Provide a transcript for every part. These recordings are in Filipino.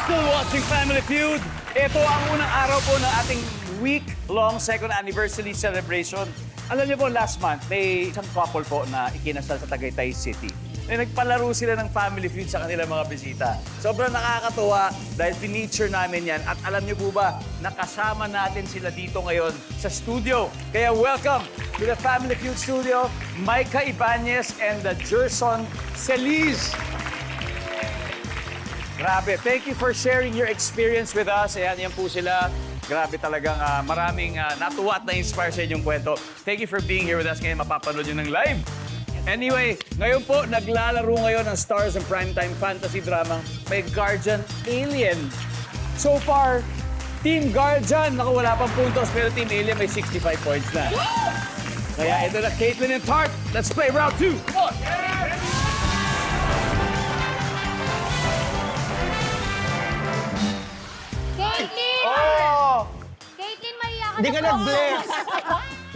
Still watching Family Feud. Ito ang unang araw po ng ating week-long second anniversary celebration. Alam niyo po, last month, may isang couple po na ikinasal sa Tagaytay City. Nagpalaro sila ng Family Feud sa kanilang mga bisita. Sobrang nakakatuwa dahil pinicture namin yan. At alam niyo po ba, nakasama natin sila dito ngayon sa studio. Kaya welcome to the Family Feud studio, Micah Ibanez and the Gerson Celis. Grabe, thank you for sharing your experience with us. Ayan, yan po sila. Grabe talagang maraming natuwa at na-inspire sa inyong kwento. Thank you for being here with us. Ngayon, mapapanood nyo ng live. Anyway, ngayon po, naglalaro ngayon ng Stars and Primetime Fantasy Drama may Guardian Alien. So far, Team Guardian, naku, wala pang puntos, pero Team Alien may 65 points na. Kaya ito na, Caitlin and Tart. Let's play round 2. Come on! Caitlin! Oh! Caitlin, mahiya ka Hindi ka nag-bless.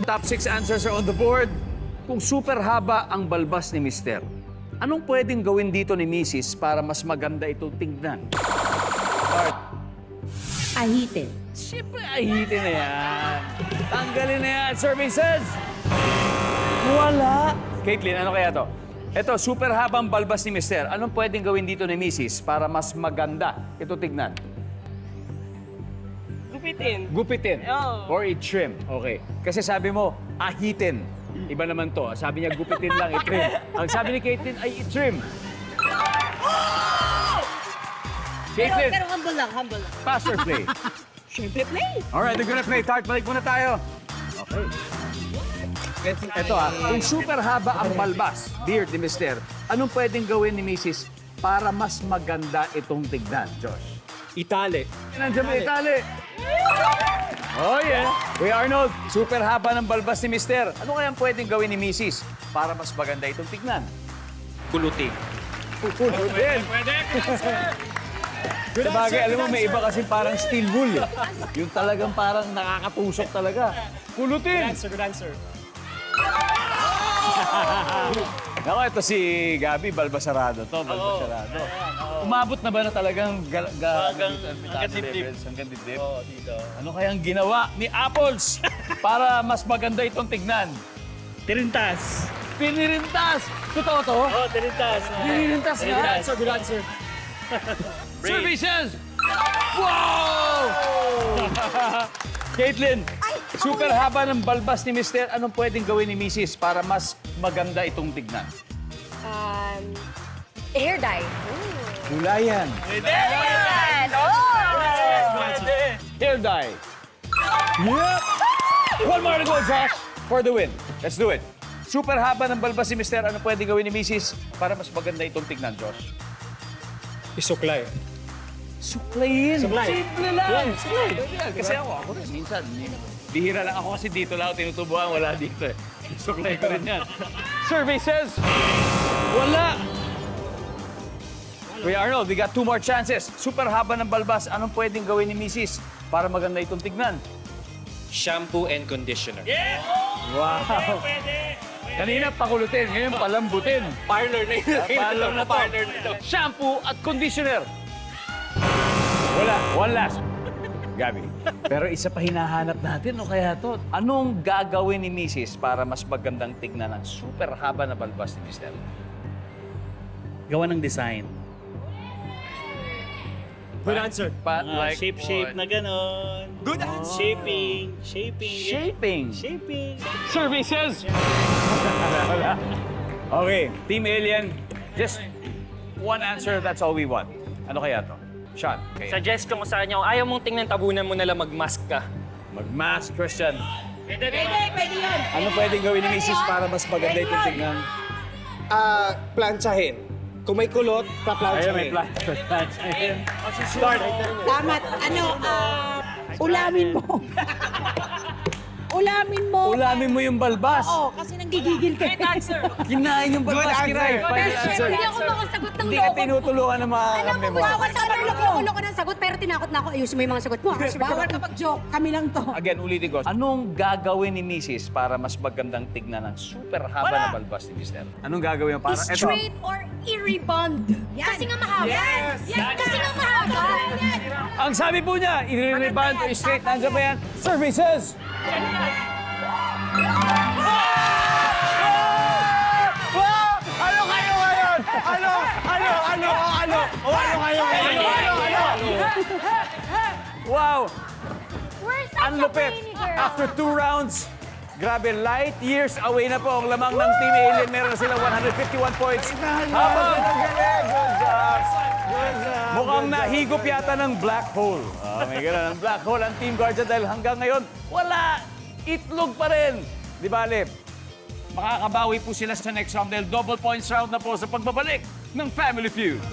Top 6 answers are on the board. Kung super haba ang balbas ni Mister, anong pwedeng gawin dito ni Mrs. para mas maganda itong tingnan? Start. Ahitin. Siyempre, ahitin na yan. Tanggalin na yan. Services! Wala. Caitlin, ano kaya to? Ito, super habang balbas ni Mister. Anong pwedeng gawin dito ni Mrs. para mas maganda itong tignan? Gupitin. Gupitin. Oo. Or i-trim. Okay. Kasi sabi mo, ahitin. Iba naman to. Sabi niya, gupitin lang, i-trim. Ang sabi ni Caitlin ay i-trim. Caitlin, Pero humble lang, humble lang. pass or play? Siyempre, play. Alright, we're gonna play. Tart, balik muna tayo. Okay. Ito kung super haba ang balbas, beard ni Mister, anong pwedeng gawin ni Mrs. para mas maganda itong tignan, Josh? Itali. Nandiyan may itali. Oh, yeah. Kuya Arnold, super haba ng balbas ni Mister. Ano kayang pwedeng gawin ni Mrs. para mas maganda itong tignan? Kuluti. Pwede. Sabagay, alam mo, may iba kasi parang steel wool. Eh. Yung talagang parang nakakatusok talaga. Kulutin! Good answer. Ako, ito si Gabi, balbasarado to. Balbasarado. Umabot na ba na talagang hanggang dibdib? Oo, dito. Ano kayang ginawa ni Apples para mas maganda itong tignan? Tirintas. Pinirintas! Totoo to? Oo, tirintas. Pinirintas Good nga? answer, good answer. Services! Wow! Caitlin, super haba ng balbas ni Mister. Anong pwedeng gawin ni Mrs. para mas maganda itong tignan? Hair dye. Gulayan. Hair dye. Yep! One more to go, Josh, for the win. Let's do it. Super haba ng balbas ni Mister. Anong pwedeng gawin ni Mrs. para mas maganda itong tignan, Josh? Isuklay. Suklayin. Suklay. Simple lang. Yeah, suklay. Kasi ako rin, minsan, bihira lang ako kasi dito lang ako tinutubuan, wala dito eh. Suklay ko rin yan. Services! Wala! Kuya Arnold, we got 2 more chances. Super haba ng balbas. Anong pwedeng gawin ni Mrs. para maganda itong tignan? Shampoo and conditioner. Wow! Kanina pakulutin, ngayon palambutin. Parlor na yun. Parlor na to. Parlor na to. Shampoo at conditioner. Wala. One last. Gabi. Pero isa pa hinahanap natin, no kaya to? Anong gagawin ni Mrs. para mas magandang tignan ng super haba na balbas ni Mister? Gawa ng design. Good answer. Shape na ganon. Good answer. Shaping. Shaping. Shaping. Services. Wala. Okay, Team Alien, just one answer, that's all we want. Ano kaya to? Sean, kaya. Suggest ko sa kanya, ayaw mong tingnan tabunan mo na lang mag-mask ka. Mag-mask, Christian. Pwede yun. Ano pwedeng gawin ni Mrs. para mas maganda itong tignan? Plantsahin. Kung may kulot, Ayun, may paplantsahin. plan. Start. Tama. Ulamin mo. Ulamin mo. Ulamin mo yung balbas. Oo, kasi Gigigil ka. Kinain yung balbas, Kiray. Final answer. Hindi ako makasagot ng Hindi ka tinutulungan ng mga Alam mo, kamemo. bawal sa loko ko ng sagot, pero tinakot na ako. Ayusin mo yung mga sagot mo. Bawal kapag joke. Kami lang to. Again, ulitin ko. Anong gagawin ni Mrs. para mas magandang tignan ng super haba na balbas ni Mr.? Anong gagawin mo para... Eto. Straight or i-rebond. Kasi nga mahaba. Yan. Kasi nga mahaba. Ang sabi po niya, i-rebound o straight. Nandiyan ba yan? Services! Wow! Ano kayo ngayon? Ano kayo ngayon? Wow! Ang lupit. After 2 rounds, grabe, light years away na po ang lamang ng Team Alien. Meron na silang 151 points. Habang mukhang nahigop yata ng black hole. May ganun, ang black hole ang Team Guardian dahil hanggang ngayon, wala! Itlog pa rin! Di bale, makakabawi po sila sa next round dahil double points round na po sa pagbabalik ng Family Feud.